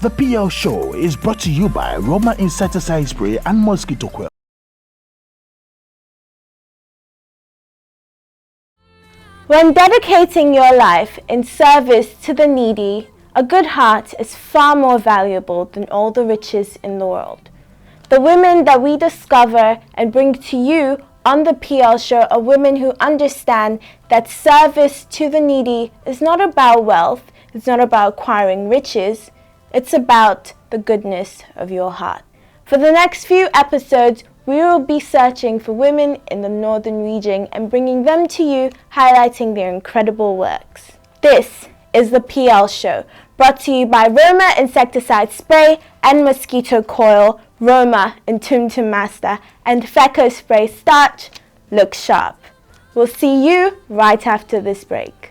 The PL Show is brought to you by Roma Insecticide Spray and Mosquito Coil. When dedicating your life in service to the needy, a good heart is far more valuable than all the riches in the world. The women that we discover and bring to you on the PL Show are women who understand that service to the needy is not about wealth, it's not about acquiring riches, it's about the goodness of your heart. For the next few episodes, we will be searching for women in the northern region and bringing them to you, highlighting their incredible works. This is the PL Show, brought to you by Roma Insecticide Spray and Mosquito Coil, Roma and Tum Tum Master, and Feco Spray Starch. Look sharp. We'll see you right after this break.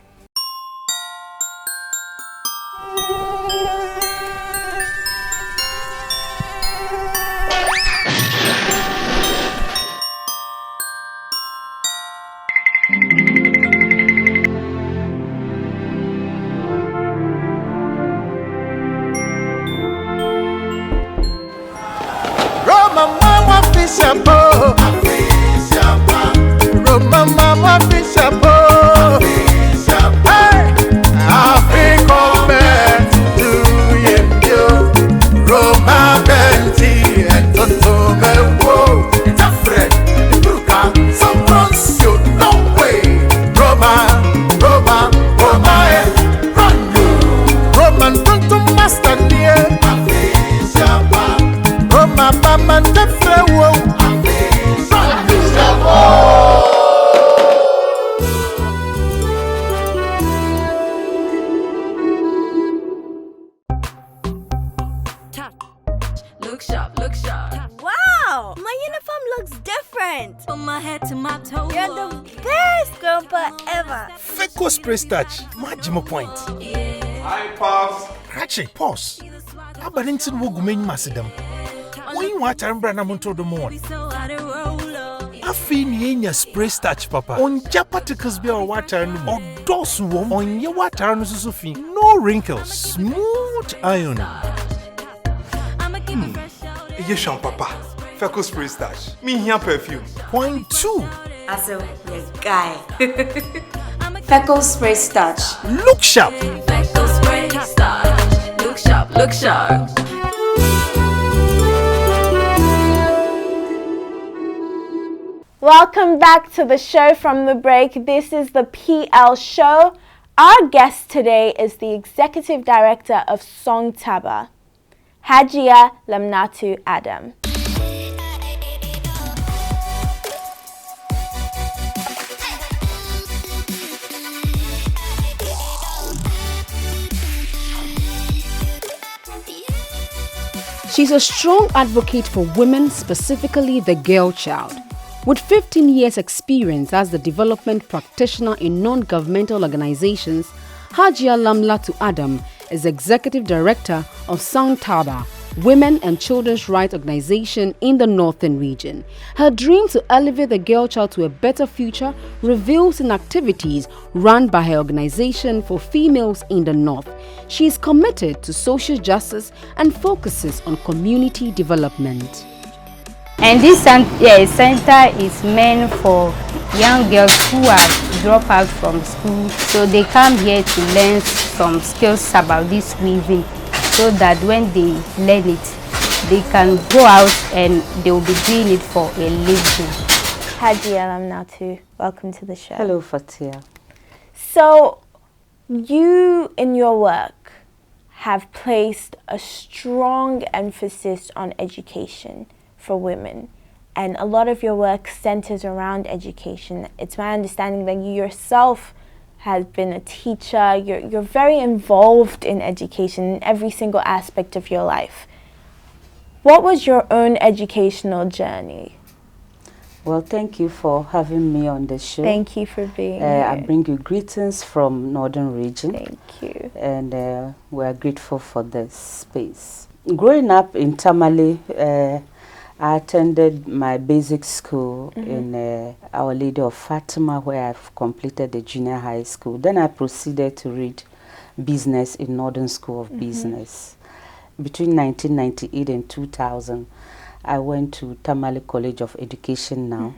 Wow! My uniform looks different. From my head to my toes. You're the best grandpa ever. Feco Spray Starch, Majima Point. Hi, Pops. Rache, pause. Abarintin Wogumen Masidam. When you want to run to the morning. I feel your spray starch, Papa. On your particles be a water or dose warm on your water and Sufi. No wrinkles, smooth iron. Yes, Papa. Feco Spray Starch. Me here perfume. Point 2. As a guy. Feco Spray Starch. Look sharp. Feco Spray Starch. Look sharp, look sharp. Welcome back to the show from the break. This is the PL Show. Our guest today is the Executive Director of Songtaba, Hajia Lamnatu Adams. She's a strong advocate for women, specifically the girl child. With 15 years experience as the development practitioner in non-governmental organizations, Hajia Lamnatu Adams is Executive Director of Songtaba, Women and Children's Rights Organization in the Northern Region. Her dream to elevate the girl child to a better future reveals in activities run by her organization for females in the North. She is committed to social justice and focuses on community development. And this center is meant for young girls who have dropped out from school, so they come here to learn some skills about this weaving, so that when they learn it, they can go out and they will be doing it for a living. Hajia Lamnatu, welcome to the show. Hello, Fathia. So, you in your work have placed a strong emphasis on education for women, and a lot of your work centers around education. It's my understanding that you yourself have been a teacher. You're very involved in education in every single aspect of your life. What was your own educational journey? Well, thank you for having me on the show. Thank you for being here. I bring you greetings from Northern Region. Thank you. And we are grateful for this space. Growing up in Tamale, I attended my basic school in Our Lady of Fatima, where I've completed the junior high school. Then I proceeded to read business in Northern School of Business. between 1998 and 2000, I went to Tamale College of Education now,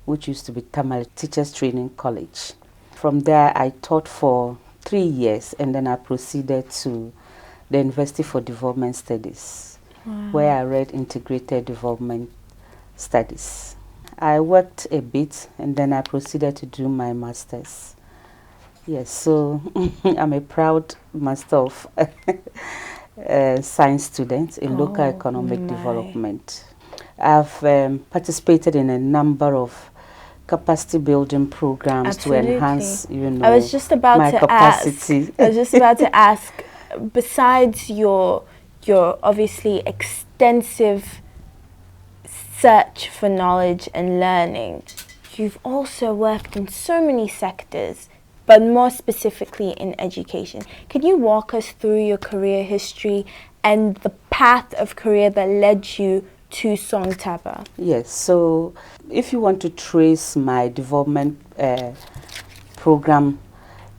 which used to be Tamale Teachers Training College. From there, I taught for 3 years, and then I proceeded to the University for Development Studies, where I read Integrated Development Studies. I worked a bit, and then I proceeded to do my master's. Yes, so I'm a proud master of science student in local economic development. I've participated in a number of capacity building programs to enhance, I was just about my to capacity. I was just about to ask, besides your obviously extensive search for knowledge and learning, you've also worked in so many sectors, but more specifically in education. Can you walk us through your career history and the path of career that led you to Songtaba? Yes, so if you want to trace my development program,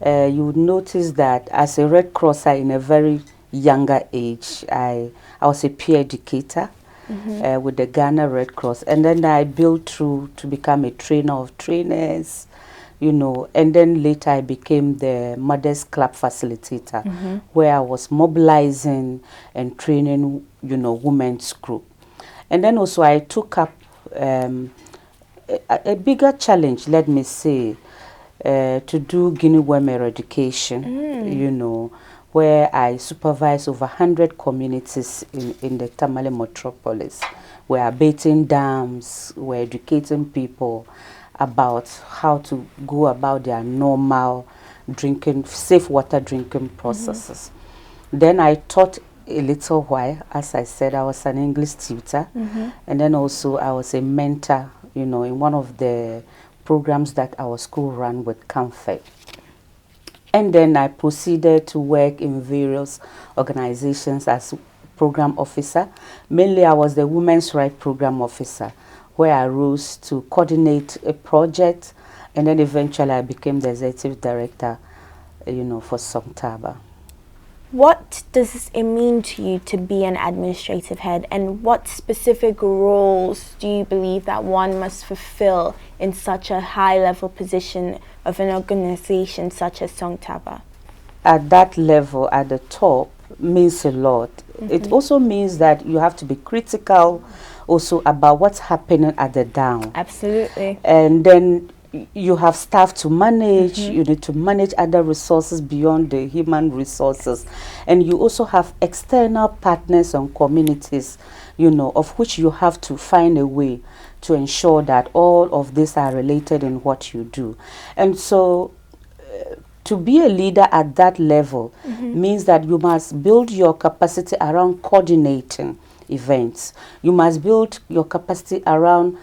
you would notice that as a Red Crosser in a very younger age, I was a peer educator with the Ghana Red Cross, and then I built through to become a trainer of trainers, you know, and then later I became the Mothers Club facilitator, where I was mobilizing and training, you know, women's group. And then also I took up a bigger challenge, let me say, to do Guinea worm eradication, you know, where I supervise over 100 communities in the Tamale metropolis. We're abating dams, we're educating people about how to go about their normal drinking, safe water drinking processes. Then I taught a little while. As I said, I was an English tutor, and then also I was a mentor, you know, in one of the programs that our school ran with Comfort. And then I proceeded to work in various organizations as program officer. Mainly I was the Women's Rights Program Officer, where I rose to coordinate a project, and then eventually I became the executive director, you know, for Songtaba. What does it mean to you to be an administrative head, and what specific roles do you believe that one must fulfill in such a high-level position of an organization such as Songtaba? At that level, at the top, means a lot. It also means that you have to be critical also about what's happening at the down. Absolutely. And then you have staff to manage, you need to manage other resources beyond the human resources. And you also have external partners and communities, you know, of which you have to find a way to ensure that all of these are related in what you do. And so to be a leader at that level means that you must build your capacity around coordinating events. You must build your capacity around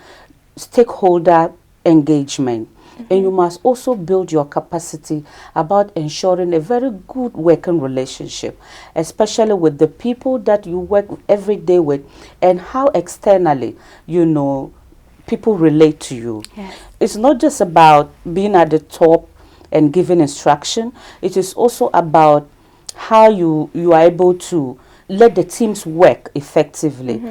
stakeholder engagement, and you must also build your capacity about ensuring a very good working relationship, especially with the people that you work every day with, and how externally, you know, people relate to you. It's not just about being at the top and giving instruction. It is also about how you are able to let the teams work effectively.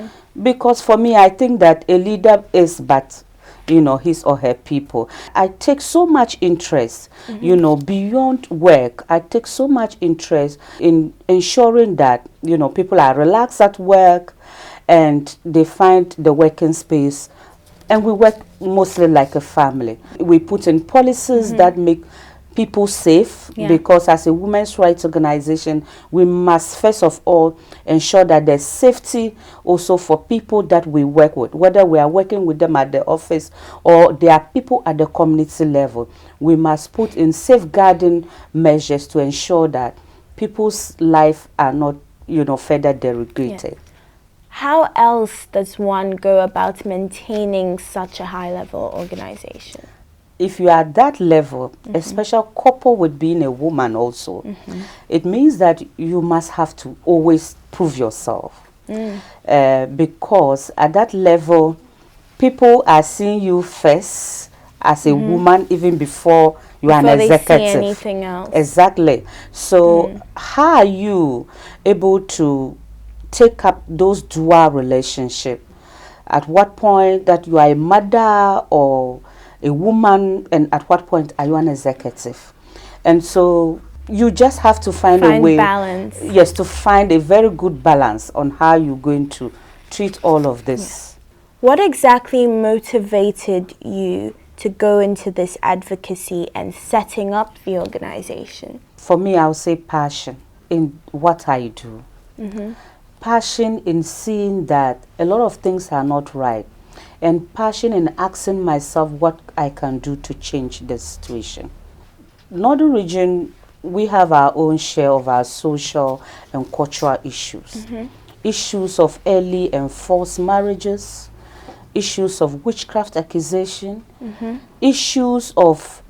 Because for me, I think that a leader is but, you know, his or her people. I take so much interest, you know, beyond work. I take so much interest in ensuring that, you know, people are relaxed at work and they find the working space, and we work mostly like a family. We put in policies that make people safe, because as a women's rights organization, we must first of all ensure that there's safety also for people that we work with, whether we are working with them at the office or there are people at the community level. We must put in safeguarding measures to ensure that people's lives are not, you know, further derogated. How else does one go about maintaining such a high-level organization? If you are at that level, especially coupled with being a woman also, it means that you must have to always prove yourself. Because at that level, people are seeing you first as a woman even before you are an executive. They see anything else. Exactly. So how are you able to take up those dual relationship. At what point that you are a mother or a woman, and at what point are you an executive? And so you just have to find a way, balance. Yes, to find a very good balance on how you're going to treat all of this. What exactly motivated you to go into this advocacy and setting up the organization? For me, I would say passion in what I do. Passion in seeing that a lot of things are not right, and passion in asking myself what I can do to change the situation. Northern region, we have our own share of our social and cultural issues. Issues of early and forced marriages, issues of witchcraft accusation, issues of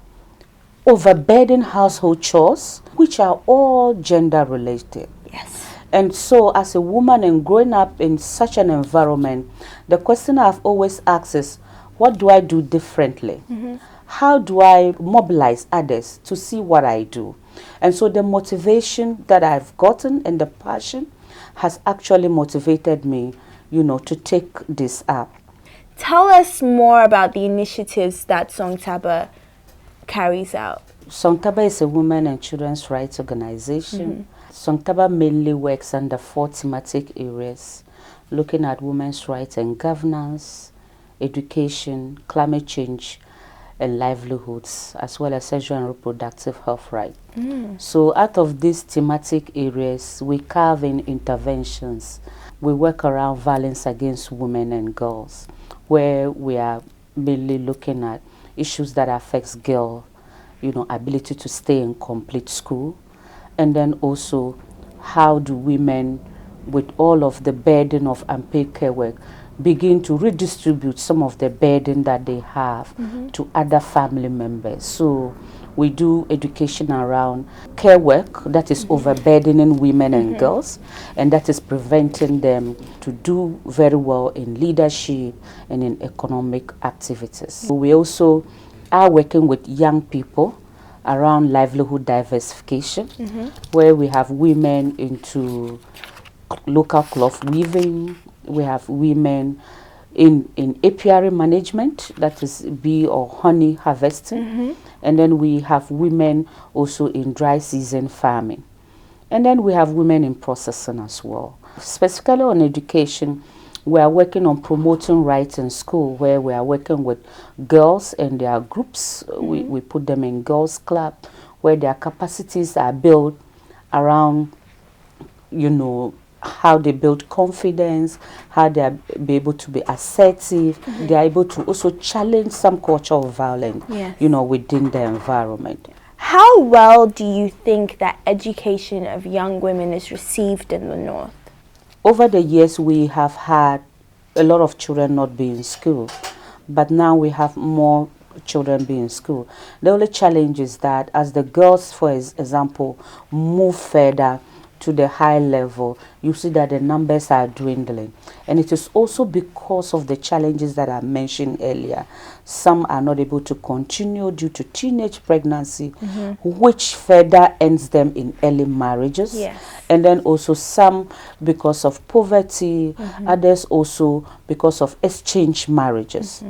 overburdened household chores, which are all gender related. Yes. And so as a woman and growing up in such an environment, the question I've always asked is, what do I do differently? How do I mobilize others to see what I do? And so the motivation that I've gotten and the passion has actually motivated me, to take this up. Tell us more about the initiatives that Songtaba carries out. Songtaba is a women and children's rights organization. Songtaba mainly works under 4 thematic areas, looking at women's rights and governance, education, climate change, and livelihoods, as well as sexual and reproductive health rights. So out of these thematic areas, we carve in interventions. We work around violence against women and girls, where we are mainly looking at issues that affects girl, ability to stay in complete school. And then also, how do women, with all of the burden of unpaid care work, begin to redistribute some of the burden that they have to other family members. So we do education around care work that is overburdening women and girls, and that is preventing them to do very well in leadership and in economic activities. We also are working with young people around livelihood diversification, where we have women into local cloth weaving, we have women in apiary management, that is bee or honey harvesting, and then we have women also in dry season farming, and then we have women in processing as well. Specifically on education, we are working on promoting rights in school, where we are working with girls and their groups. We put them in girls club, where their capacities are built around, how they build confidence, how they are be able to be assertive. They are able to also challenge some culture of violence, within the environment. How well do you think that education of young women is received in the North? Over the years, we have had a lot of children not be in school, but now we have more children be in school. The only challenge is that as the girls, for example, move further to the high level, you see that the numbers are dwindling. And it is also because of the challenges that I mentioned earlier. Some are not able to continue due to teenage pregnancy, which further ends them in early marriages. Yes. And then also some because of poverty, others also because of exchange marriages.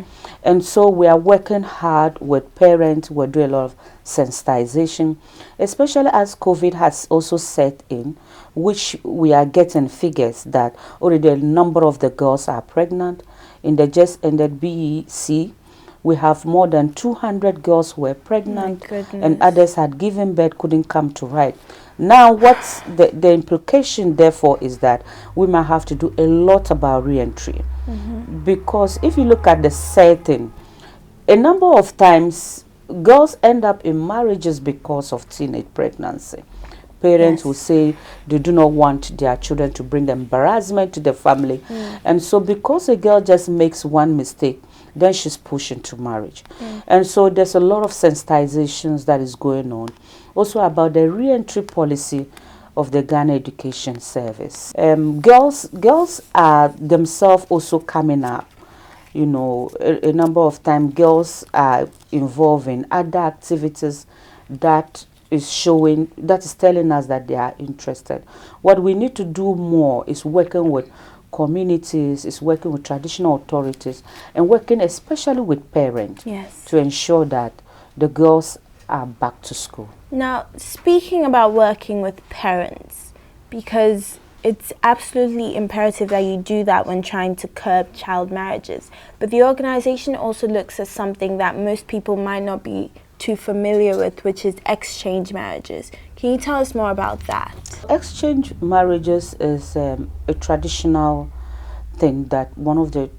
And so we are working hard with parents. We're doing a lot of sensitization, especially as COVID has also set in, which we are getting figures that already a number of the girls are pregnant. In the just ended BEC, we have more than 200 girls who were pregnant, and others had given birth, couldn't come to right. Now, what's the implication, therefore, is that we might have to do a lot about re-entry. Because if you look at the setting, a number of times, girls end up in marriages because of teenage pregnancy. Parents will say they do not want their children to bring embarrassment to the family. And so because a girl just makes one mistake, then she's pushed into marriage. And so there's a lot of sensitizations that is going on. Also about the re-entry policy of the Ghana Education Service. Girls are themselves also coming up. A number of times girls are involved in other activities that is showing, that is telling us that they are interested. What we need to do more is working with communities, is working with traditional authorities, and working especially with parents to ensure that the girls are back to school. Now, speaking about working with parents, because it's absolutely imperative that you do that when trying to curb child marriages, but the organization also looks at something that most people might not be too familiar with, which is exchange marriages. Can you tell us more about that? Exchange marriages is a traditional thing that one of the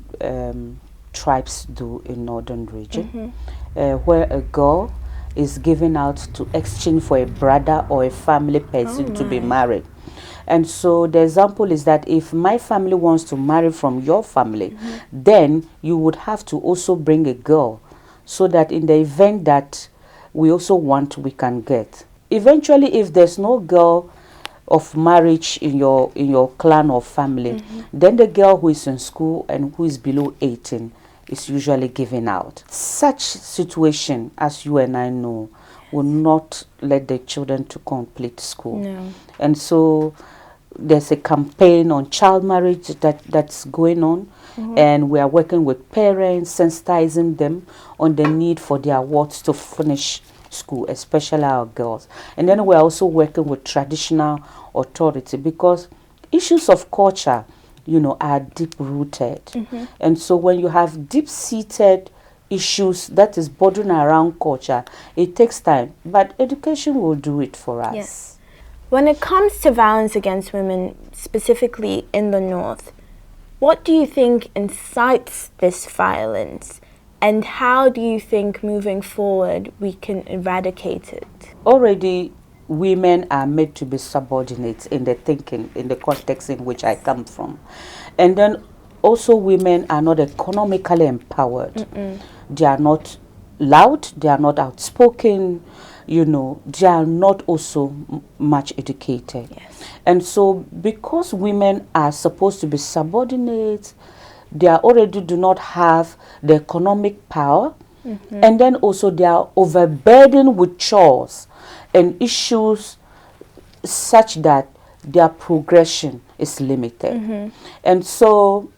tribes do in northern region, where a girl is given out to exchange for a brother or a family person to be married. And so the example is that if my family wants to marry from your family, then you would have to also bring a girl, so that in the event that we also want, we can get. Eventually, if there's no girl of marriage in your clan or family, then the girl who is in school and who is below 18 is usually given out. Such situation, as you and I know, will not let the children to complete school. No. And so there's a campaign on child marriage that's going on, and we are working with parents, sensitizing them on the need for their wards to finish school, especially our girls. And then we're also working with traditional authority, because issues of culture, you know, are deep-rooted. And so when you have deep-seated issues that is bordering around culture, it takes time, but education will do it for us. Yes. When it comes to violence against women, specifically in the North, what do you think incites this violence, and how do you think moving forward we can eradicate it? Already, women are made to be subordinates in the thinking, in the context in which I come from. And then also women are not economically empowered. They are not loud, they are not outspoken, you know, they are not also much educated. And so because women are supposed to be subordinates, they are already do not have the economic power, and then also they are overburdened with chores and issues such that their progression is limited. And so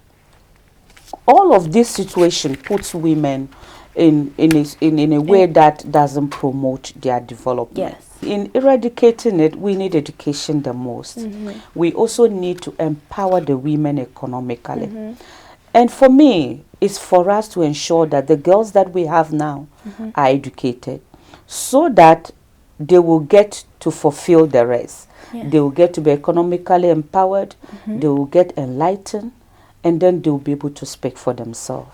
all of this situation puts women in a way that doesn't promote their development. In eradicating it, we need education the most. We also need to empower the women economically. And for me, it's for us to ensure that the girls that we have now are educated, so that they will get to fulfill the rest. They will get to be economically empowered, they will get enlightened, and then they will be able to speak for themselves.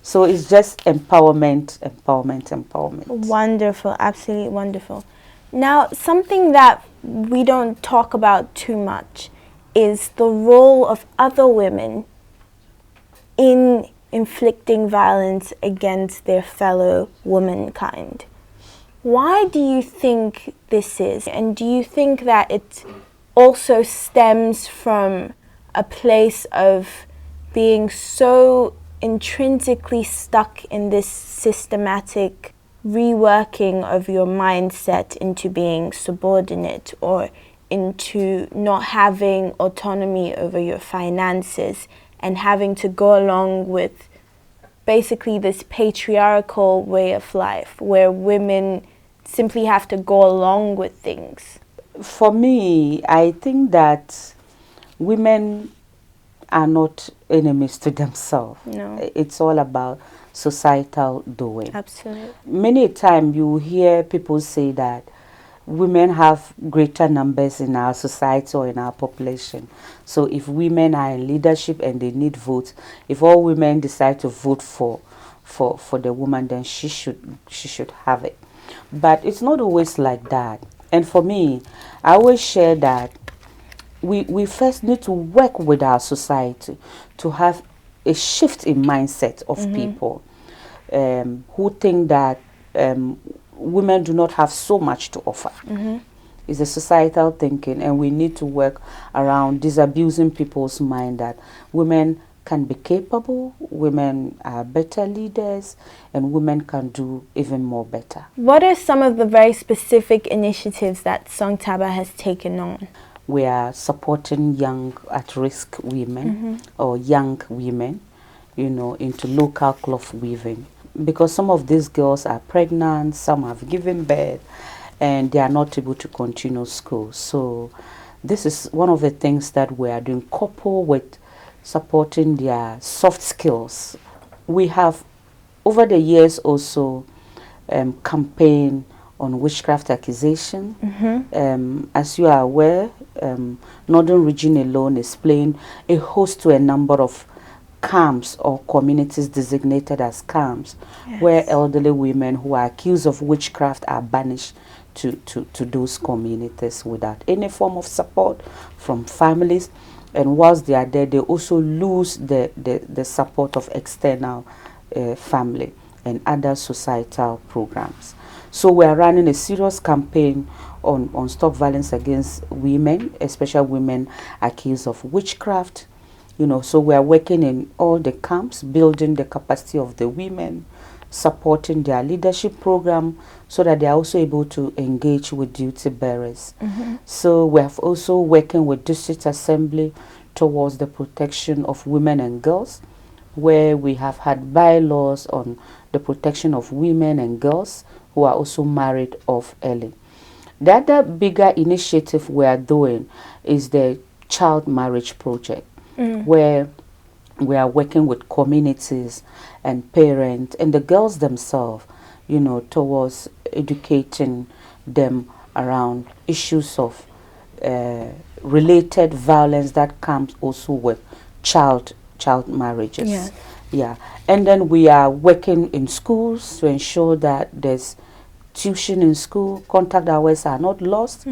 So it's just empowerment, empowerment, empowerment. Wonderful, absolutely wonderful. Now, something that we don't talk about too much is the role of other women in inflicting violence against their fellow womankind. Why do you think this is? And do you think that it also stems from a place of being so intrinsically stuck in this systematic reworking of your mindset into being subordinate, or into not having autonomy over your finances and having to go along with basically this patriarchal way of life where women simply have to go along with things? For me, I think that women are not enemies to themselves. No. It's all about societal doing. Absolutely. Many times you hear people say that women have greater numbers in our society or in our population. So if women are in leadership and they need votes, if all women decide to vote for the woman, then she should have it. But it's not always like that. And for me, I always share that we first need to work with our society to have a shift in mindset of people who think that women do not have so much to offer. It's a societal thinking, and we need to work around disabusing people's mind that women can be capable, women are better leaders, and women can do even more better. What are some of the very specific initiatives that Songtaba has taken on? We are supporting young at-risk women or young women, into local cloth weaving. Because some of these girls are pregnant, some have given birth, and they are not able to continue school. So this is one of the things that we are doing, coupled with supporting their soft skills. We have, over the years, also campaign on witchcraft accusation. As you are aware, Northern Region alone is playing a host to a number of camps or communities designated as camps, where elderly women who are accused of witchcraft are banished to those communities without any form of support from families. And whilst they are there, they also lose the support of external family and other societal programs. So we are running a serious campaign on stop violence against women, especially women accused of witchcraft. So we are working in all the camps, building the capacity of the women, supporting their leadership program so that they are also able to engage with duty bearers. So we have also working with district assembly towards the protection of women and girls, where we have had bylaws on the protection of women and girls who are also married off early. The other bigger initiative we are doing is the child marriage project, where we are working with communities and parents and the girls themselves, towards educating them around issues of related violence that comes also with child marriages. And then we are working in schools to ensure that there's tuition in school, contact hours are not lost.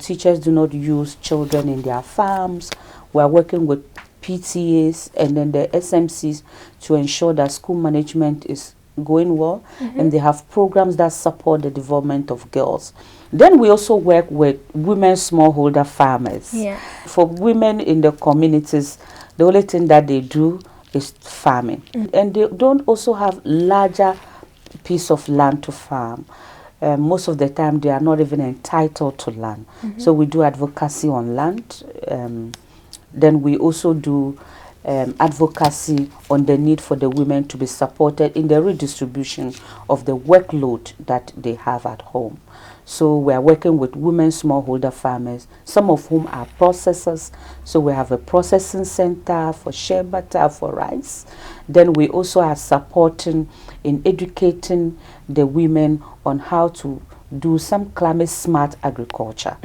Teachers do not use children in their farms. We are working with PTAs and then the SMCs to ensure that school management is going well, and they have programs that support the development of girls. Then we also work with women smallholder farmers. For women in the communities, the only thing that they do is farming, and they don't also have larger piece of land to farm. Most of the time they are not even entitled to land. So we do advocacy on land. Then we also do advocacy on the need for the women to be supported in the redistribution of the workload that they have at home. So we are working with women smallholder farmers, some of whom are processors. So we have a processing center for shea butter, for rice. Then we also are supporting in educating the women on how to do some climate smart agriculture,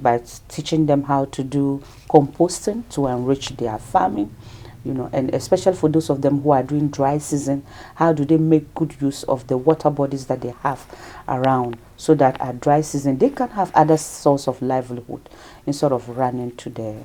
by teaching them how to do composting to enrich their farming, and especially for those of them who are doing dry season, how do they make good use of the water bodies that they have around, so that at dry season they can have other source of livelihood instead of running to the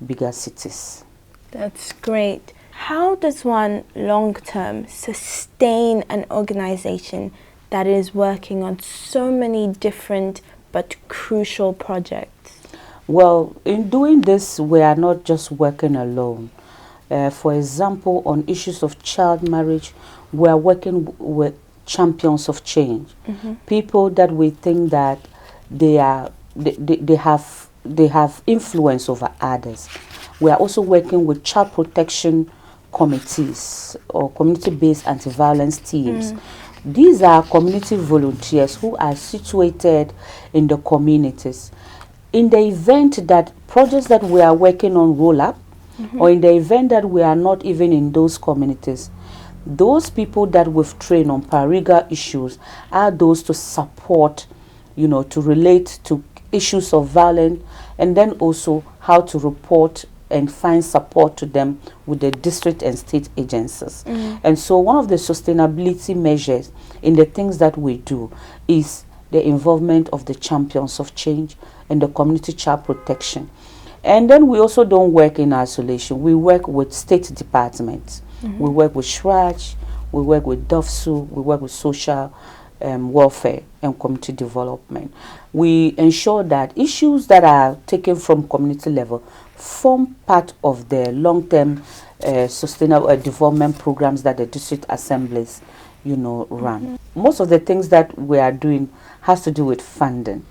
bigger cities. That's great. How does one long-term sustain an organization that is working on so many different but crucial projects? Well, in doing this, we are not just working alone. For example, on issues of child marriage, we are working with champions of change, people that we think that they have influence over others. We are also working with child protection committees or community-based anti-violence teams. These are community volunteers who are situated in the communities. In the event that projects that we are working on roll up, or in the event that we are not even in those communities, those people that we've trained on paralegal issues are those to support, to relate to issues of violence, and then also how to report and find support to them with the district and state agencies. And so one of the sustainability measures in the things that we do is the involvement of the champions of change and the community child protection. And then we also don't work in isolation. We work with state departments. We work with SHRAJ, we work with DOFSU, we work with social welfare and community development. We ensure that issues that are taken from community level form part of the long-term sustainable development programs that the district assemblies, run. Most of the things that we are doing has to do with funding,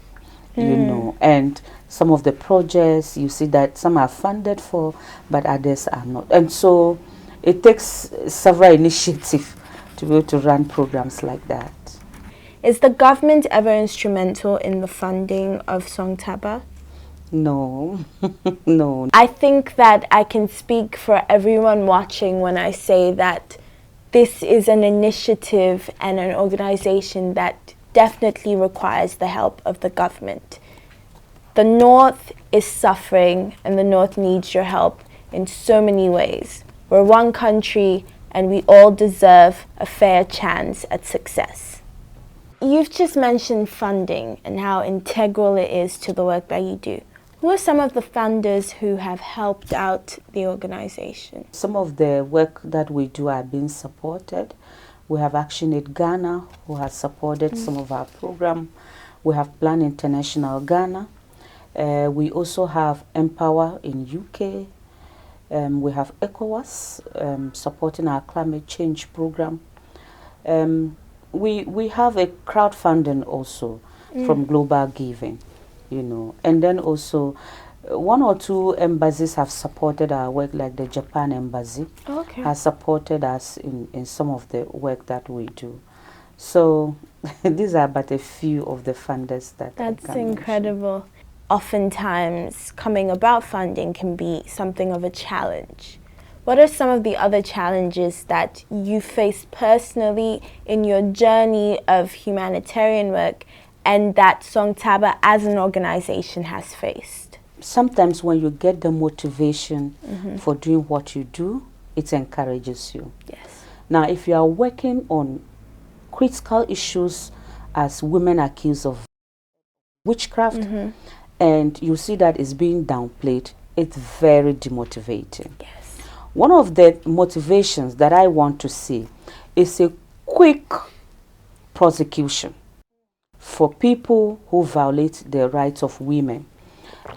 and some of the projects, you see that some are funded for, but others are not. And so it takes several initiatives to be able to run programs like that. Is the government ever instrumental in the funding of Songtaba? No, no. I think that I can speak for everyone watching when I say that this is an initiative and an organization that definitely requires the help of the government. The North is suffering and the North needs your help in so many ways. We're one country and we all deserve a fair chance at success. You've just mentioned funding and how integral it is to the work that you do. Who are some of the funders who have helped out the organization? Some of the work that we do are being supported. We have Action Aid Ghana, who has supported some of our program. We have Plan International Ghana. We also have Empower in UK. We have ECOWAS supporting our climate change program. We have a crowdfunding also from Global Giving, and then also one or two embassies have supported our work, like the Japan embassy has supported us in some of the work that we do. So these are but a few of the funders that That's incredible. Oftentimes, coming about funding can be something of a challenge. What are some of the other challenges that you face personally in your journey of humanitarian work and that Songtaba as an organization has faced? Sometimes when you get the motivation for doing what you do, it encourages you. Yes. Now, if you are working on critical issues as women accused of witchcraft, and you see that it's being downplayed, it's very demotivating. Yes. One of the motivations that I want to see is a quick prosecution for people who violate the rights of women.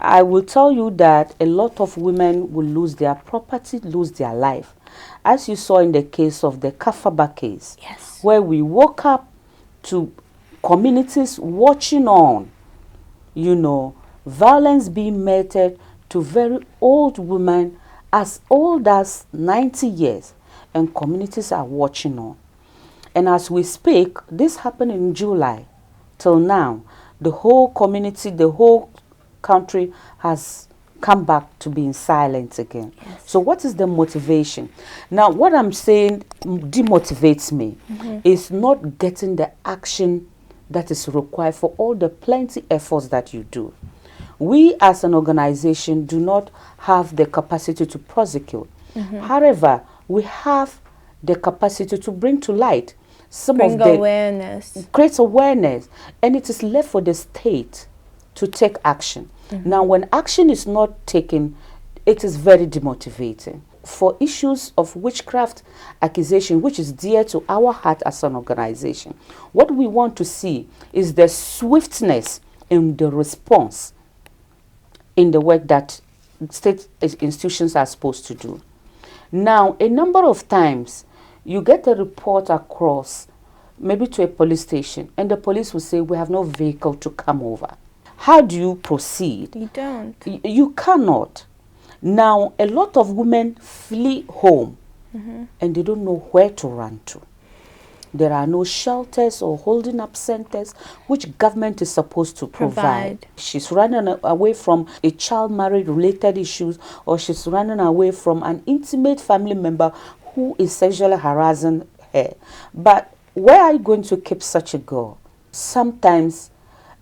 I will tell you that a lot of women will lose their property, lose their life. As you saw in the case of the Kafaba case, where we woke up to communities watching on, violence being meted to very old women as old as 90 years, and communities are watching on. And as we speak, this happened in July. Till now, the whole community, the whole country has come back to being silent again. So what is the motivation? Now, what I'm saying demotivates me is not getting the action that is required for all the plenty efforts that you do. We as an organization do not have the capacity to prosecute. However, we have the capacity to bring to light some of the awareness. Create awareness, and it is left for the state to take action. Now, when action is not taken, it is very demotivating. For issues of witchcraft accusation, which is dear to our heart as an organization, what we want to see is the swiftness in the response in the work that state institutions are supposed to do. Now, a number of times, you get a report across, maybe to a police station, and the police will say, we have no vehicle to come over. How do you proceed? You don't. You cannot. Now, a lot of women flee home, and they don't know where to run to. There are no shelters or holding up centers, which government is supposed to provide. She's running away from a child marriage related issues, or she's running away from an intimate family member who is sexually harassing her. But where are you going to keep such a girl? Sometimes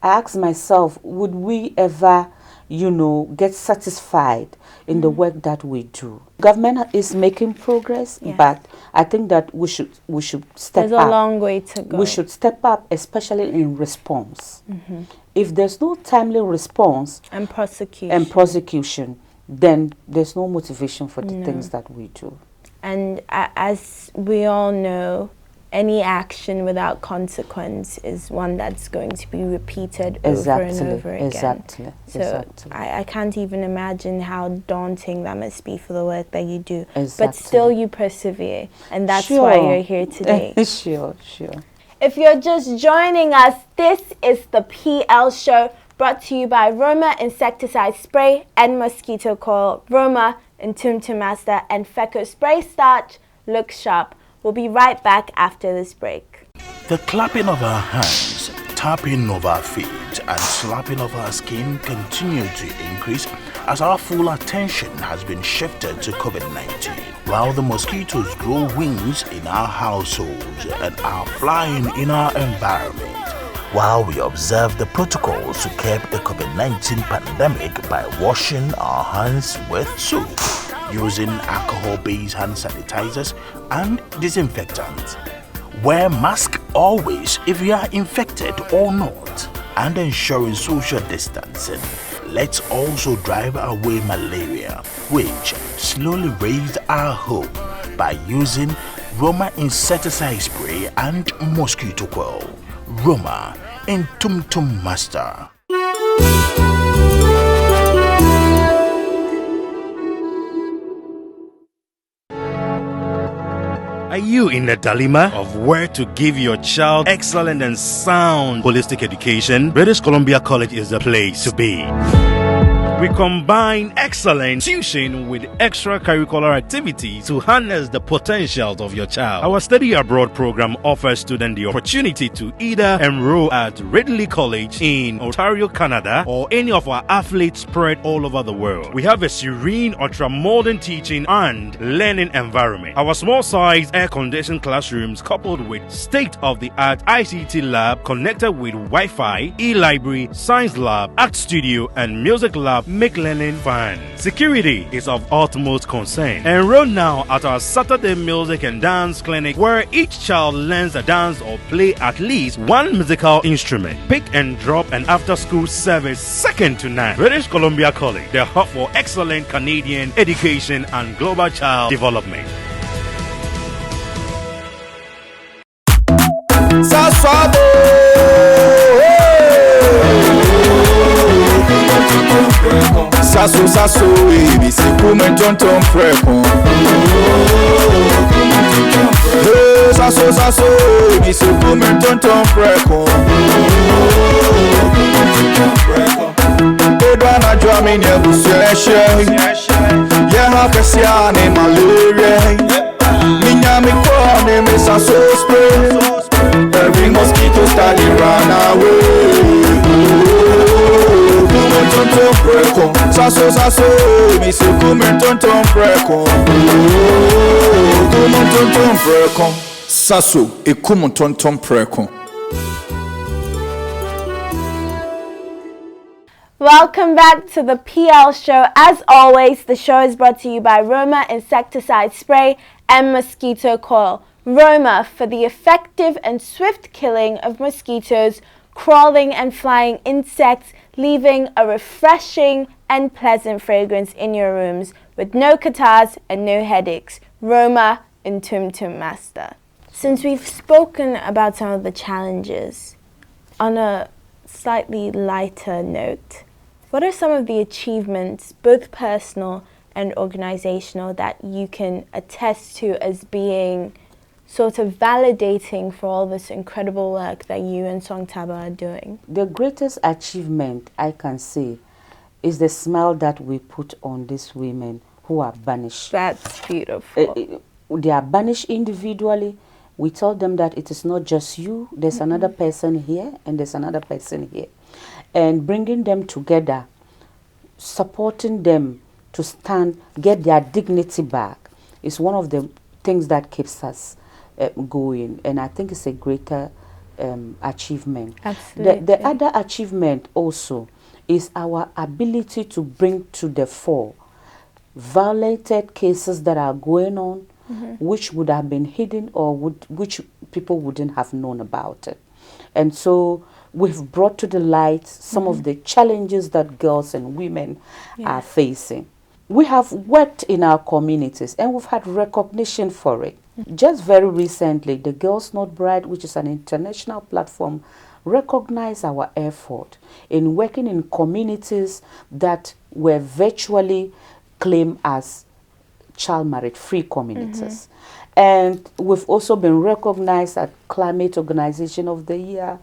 I ask myself, would we ever, get satisfied in the work that we do? Government is making progress, but I think that we should step up. There's a long way to go. We should step up, especially in response. If there's no timely response and prosecution, then there's no motivation for the things that we do. And as we all know, any action without consequence is one that's going to be repeated Exactly, over and over again. exactly, So exactly. I can't even imagine how daunting that must be for the work that you do. Exactly. But still you persevere, and that's Sure. why you're here today. Sure. If you're just joining us, this is the PL Show, brought to you by Roma Insecticide Spray and Mosquito Coil, Roma Nkrumah Master, and Feco Spray Starch. Look sharp. We'll be right back after this break. The clapping of our hands, tapping of our feet, and slapping of our skin continue to increase as our full attention has been shifted to COVID-19. While the mosquitoes grow wings in our households and are flying in our environment, while we observe the protocols to curb the COVID-19 pandemic by washing our hands with soap, using alcohol-based hand sanitizers and disinfectants. Wear mask always if you are infected or not, and ensuring social distancing. Let's also drive away malaria, which slowly raised our hope by using Roma Insecticide Spray and Mosquito Coil. Roma Nkrumah Master. Are you in the dilemma of where to give your child excellent and sound holistic education? British Columbia College is the place to be. We combine excellent tuition with extracurricular activities to harness the potentials of your child. Our study abroad program offers students the opportunity to either enroll at Ridley College in Ontario, Canada, or any of our affiliates spread all over the world. We have a serene, ultra-modern teaching and learning environment. Our small-sized, air-conditioned classrooms coupled with state-of-the-art ICT lab connected with Wi-Fi, e-library, science lab, art studio, and music lab make learning fun. Security is of utmost concern. Enroll now at our Saturday Music and Dance Clinic, where each child learns a dance or play at least one musical instrument. Pick and drop and after-school service second to none. British Columbia College, the hub for excellent Canadian education and global child development. Sasso, baby, c'est comme un tonton fréquent. Sasso, baby, c'est comme un tonton fréquent. Edouard n'a jamais né pour se lécher. Y'a qu'est-ce qu'il malaria. Minya me corne, me sasso spray. Every mosquito study run away. Tonton fréquent, sasso, mais c'est comme un tonton fréquent. Comme un tonton fréquent, sasso et comme un tonton fréquent. Welcome back to the PL Show. As always, the show is brought to you by Roma Insecticide Spray and Mosquito Coil. Roma for the effective and swift killing of mosquitoes, crawling and flying insects, leaving a refreshing and pleasant fragrance in your rooms with no catarrhs and no headaches. Roma Nkrumah Master. Since we've spoken about some of the challenges, on a slightly lighter note, what are some of the achievements, both personal and organizational, that you can attest to as being sort of validating for all this incredible work that you and Songtaba are doing? The greatest achievement I can say is the smile that we put on these women who are banished. That's beautiful. They are banished individually. We tell them that it is not just you, there's another person here and there's another person here. And bringing them together, supporting them to stand, get their dignity back, is one of the things that keeps us going, and I think it's a greater achievement. Absolutely. The other achievement also is our ability to bring to the fore violated cases that are going on, which would have been hidden or which people wouldn't have known about it. And so we've brought to the light some of the challenges that girls and women are facing. we have worked in our communities and we've had recognition for it. Just very recently, the Girls Not Bride, which is an international platform, recognized our effort in working in communities that were virtually claimed as child marriage free communities. And we've also been recognized at Climate Organization of the Year.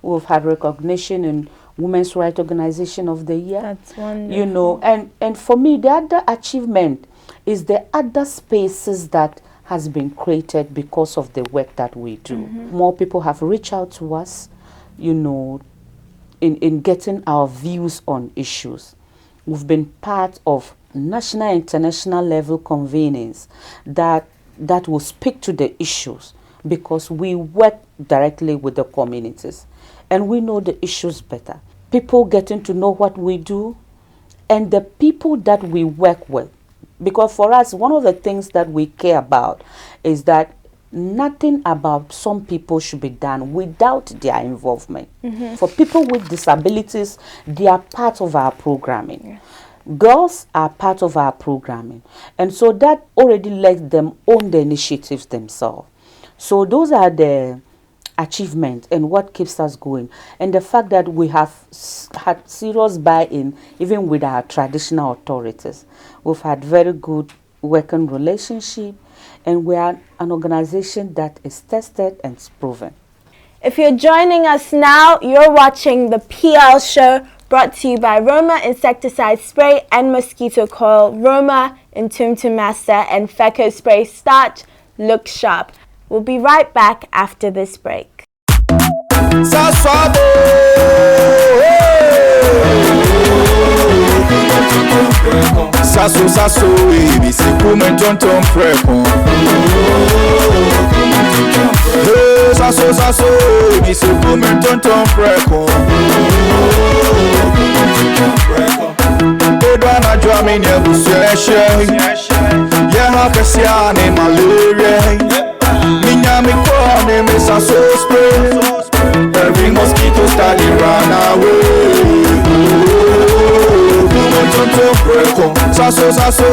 We've had recognition in Women's Rights Organization of the Year. That's wonderful. You know, and for me, the other achievement is the other spaces that has been created because of the work that we do. More people have reached out to us, you know, in getting our views on issues. We've been part of national and international level convenings that will speak to the issues because we work directly with the communities and we know the issues better. People getting to know what we do and the people that we work with. Because for us, one of the things that we care about is that nothing about some people should be done without their involvement. For people with disabilities, they are part of our programming. Girls are part of our programming. And so that already lets them own the initiatives themselves. So those are the achievements and what keeps us going. And the fact that we have had serious buy-in even with our traditional authorities. We've had very good working relationship and we are an organization that is tested and proven. If you're joining us now, you're watching the PL Show, brought to you by Roma Insecticide Spray and Mosquito Coil, Roma Nkrumah Master, and Feco Spray Starch. Look sharp. We'll be right back after this break. Sasso, sasso, baby, se come tonton preko. Sasso, sasso, baby, se come tonton preko. Edwana drama ne busueshe. Yeah, Fathia ne malaria. Minya me kone me sasso spray. Every mosquito study run away. Tonton preko, sasso sasso,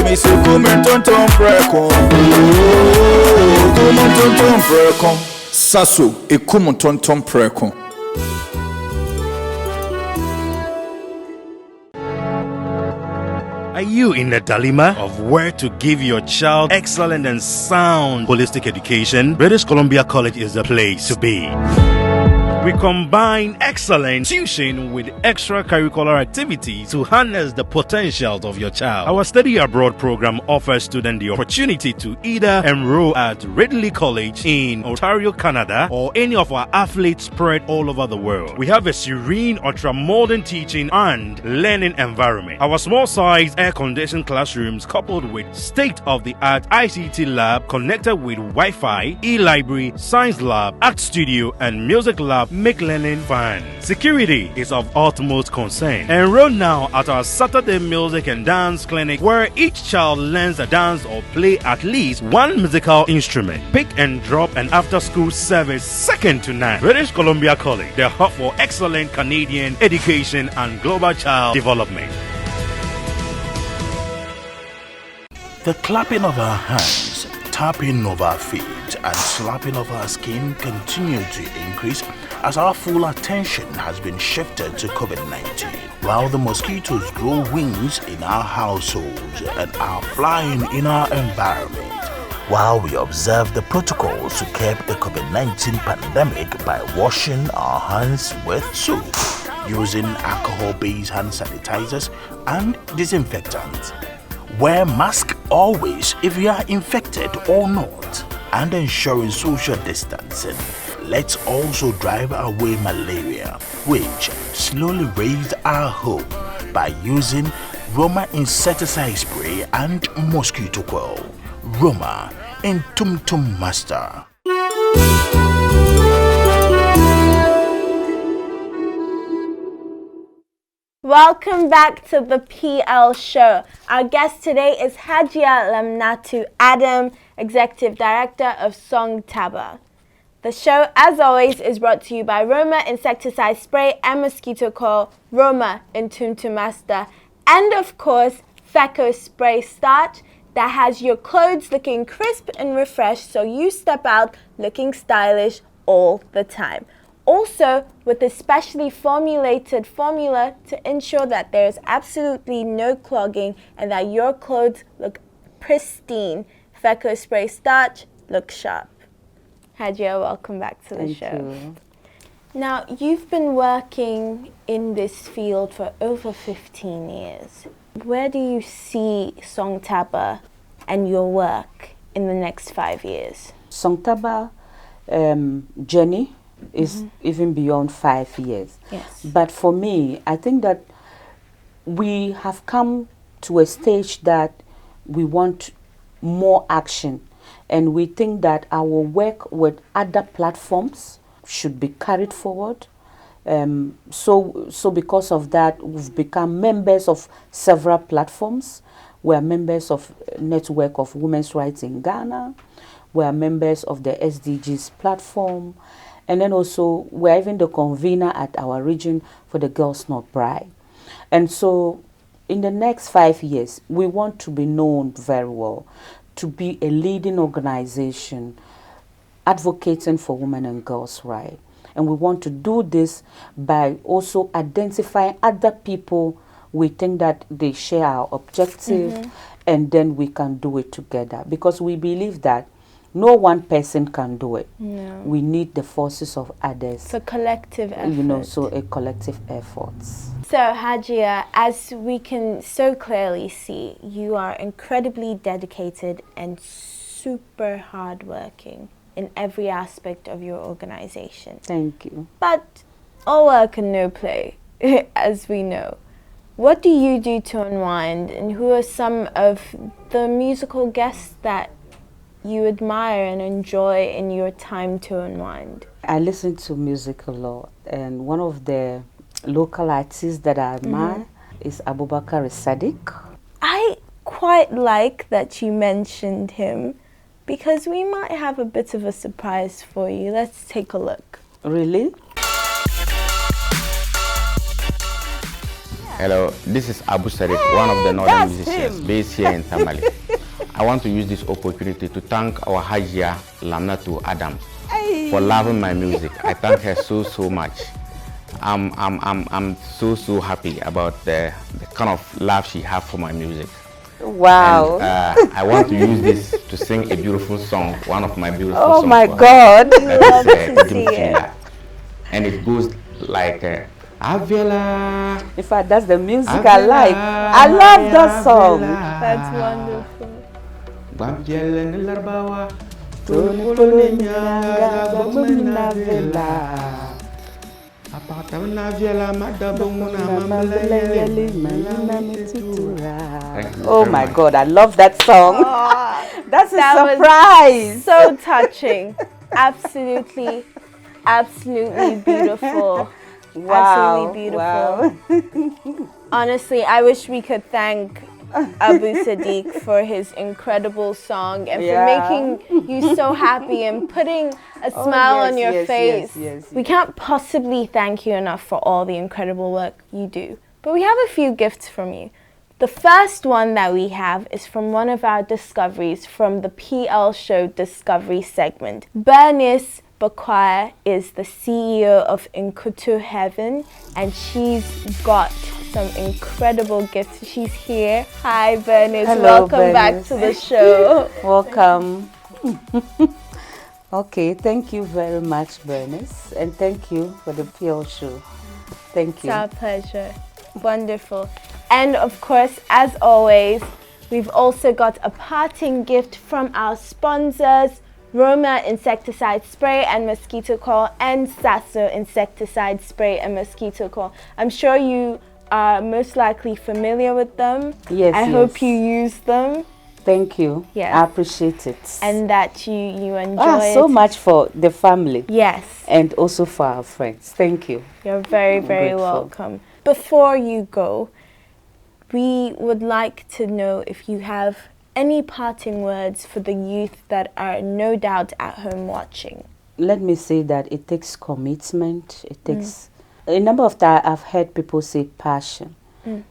me se come tonton preko. Tonton preko, sasso e come tonton preko. Are you in the dilemma of where to give your child excellent and sound holistic education? British Columbia College is the place to be. We combine excellent tuition with extracurricular activities to harness the potentials of your child. Our study abroad program offers students the opportunity to either enroll at Ridley College in Ontario, Canada, or any of our athletes spread all over the world. We have a serene, ultra-modern teaching and learning environment. Our small-sized, air-conditioned classrooms coupled with state-of-the-art ICT lab connected with Wi-Fi, e-library, science lab, art studio, and music lab make learning fun. Security is of utmost concern. Enroll now at our Saturday Music and Dance Clinic, where each child learns a dance or play at least one musical instrument. Pick and drop and after-school service second to none. British Columbia College, the hub for excellent Canadian education and global child development. The clapping of our hands, tapping of our feet, and slapping of our skin continue to increase as our full attention has been shifted to COVID-19. While the mosquitoes grow wings in our households and are flying in our environment, while we observe the protocols to curb the COVID-19 pandemic by washing our hands with soap, using alcohol-based hand sanitizers and disinfectants. Wear mask always if you are infected or not, and ensuring social distancing. Let's also drive away malaria, which slowly raised our hope by using Roma Insecticide Spray and Mosquito Coil. Roma Nkrumah Master. Welcome back to the PL Show. Our guest today is Hajia Lamnatu Adams, Executive Director of Songtaba. The show, as always, is brought to you by Roma Insecticide Spray and Mosquito Coil, Roma Nkrumah Master, and of course, Feco Spray Starch that has your clothes looking crisp and refreshed so you step out looking stylish all the time. Also, with a specially formulated formula to ensure that there's absolutely no clogging and that your clothes look pristine. Feco Spray Starch, look sharp. Hajia, welcome back to the show. Thank you. Now, you've been working in this field for over 15 years. Where do you see Songtaba and your work in the next 5 years? Songtaba journey is even beyond 5 years. Yes. But for me, I think that we have come to a stage that we want more action, and we think that our work with other platforms should be carried forward. So because of that, we've become members of several platforms. We are members of Network of Women's Rights in Ghana. We are members of the SDGs platform. And then also, we're even the convener at our region for the Girls Not Bride. And so, in the next 5 years, we want to be known very well, to be a leading organization advocating for women and girls' rights. And we want to do this by also identifying other people we think that they share our objective, and then we can do it together. Because we believe that no one person can do it. No. We need the forces of others. It's a collective effort. You know, so a collective effort. So, Hajia, as we can so clearly see, you are incredibly dedicated and super hardworking in every aspect of your organization. Thank you. But all work and no play, as we know. What do you do to unwind, and who are some of the musical guests that you admire and enjoy in your time to unwind? I listen to music a lot, and one of the local artists that I admire is Abubakar Sadiq. I quite like that you mentioned him, because we might have a bit of a surprise for you. Let's take a look. Really? Hello, this is Abu Sadiq, one of the northern musicians based here in Tamale. I want to use this opportunity to thank our Hajia Lamnatu Adams for loving my music. I thank her so much. I'm so happy about the kind of love she has for my music. Wow. And, I want to use this to sing a beautiful song, one of my beautiful songs. Oh my God. That is, and it goes like Avila. In fact, that's the music I like. I love that song. That's wonderful. Oh my God, I love that song. That's a surprise. So touching. Absolutely beautiful. Wow. Absolutely beautiful. Wow. Honestly, I wish we could thank Abu Sadiq for his incredible song and for making you so happy and putting a smile on your face. Yes. We can't possibly thank you enough for all the incredible work you do. But we have a few gifts from you. The first one that we have is from one of our discoveries from the PL Show Discovery segment. Bernice Bakwaya is the CEO of Nkutu Heaven, and she's got some incredible gifts. She's here. Hi, Bernice. Hello, welcome back to the show. Welcome. Okay, thank you very much, Bernice, and thank you for the PL Show. Thank you. It's our pleasure. Wonderful. And of course, as always, we've also got a parting gift from our sponsors, Roma Insecticide Spray and Mosquito Coil and Sasso Insecticide Spray and Mosquito Coil. I'm sure you are most likely familiar with them. Yes, I hope you use them. Thank you. Yes. I appreciate it. And that you enjoy it. So much for the family. Yes. And also for our friends. Thank you. You're very welcome. Before you go, we would like to know if you have any parting words for the youth that are no doubt at home watching. Let me say that it takes commitment. It takes a number of times I've heard people say passion.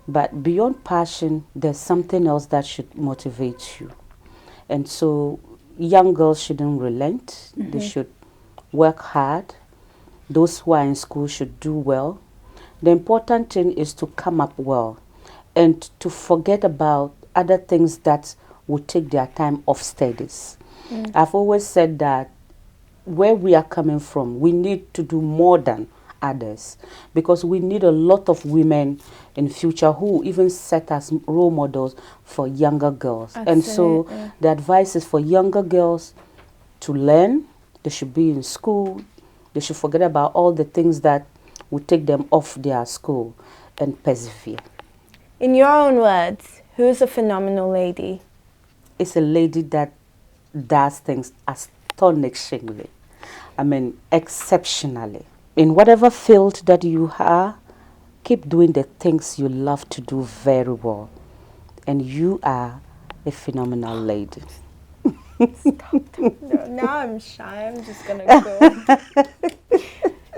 But beyond passion, there's something else that should motivate you. And so young girls shouldn't relent. They should work hard. Those who are in school should do well. The important thing is to come up well and to forget about other things that will take their time off studies. I've always said that where we are coming from, we need to do more than others, because we need a lot of women in future who even set as role models for younger girls. And so the advice is for younger girls to learn. They should be in school. They should forget about all the things that will take them off their school and persevere. In your own words, who's a phenomenal lady? It's a lady that does things astonishingly. I mean, exceptionally. In whatever field that you are, keep doing the things you love to do very well. And you are a phenomenal lady. No, now I'm shy. I'm just going to go.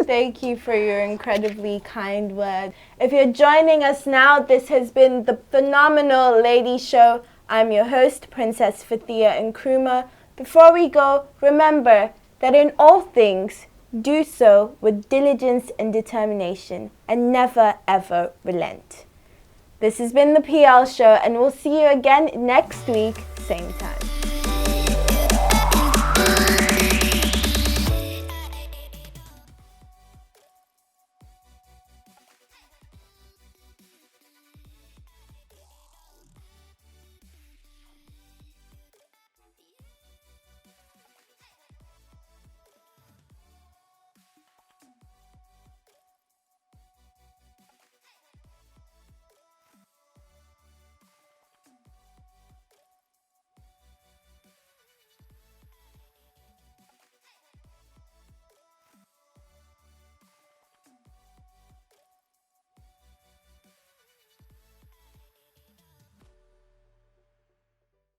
Thank you for your incredibly kind word. If you're joining us now, this has been the Phenomenal Lady Show. I'm your host, Princess Fathia Nkrumah. Before we go, remember that in all things, do so with diligence and determination, and never ever relent. This has been the PL Show, and we'll see you again next week, same time.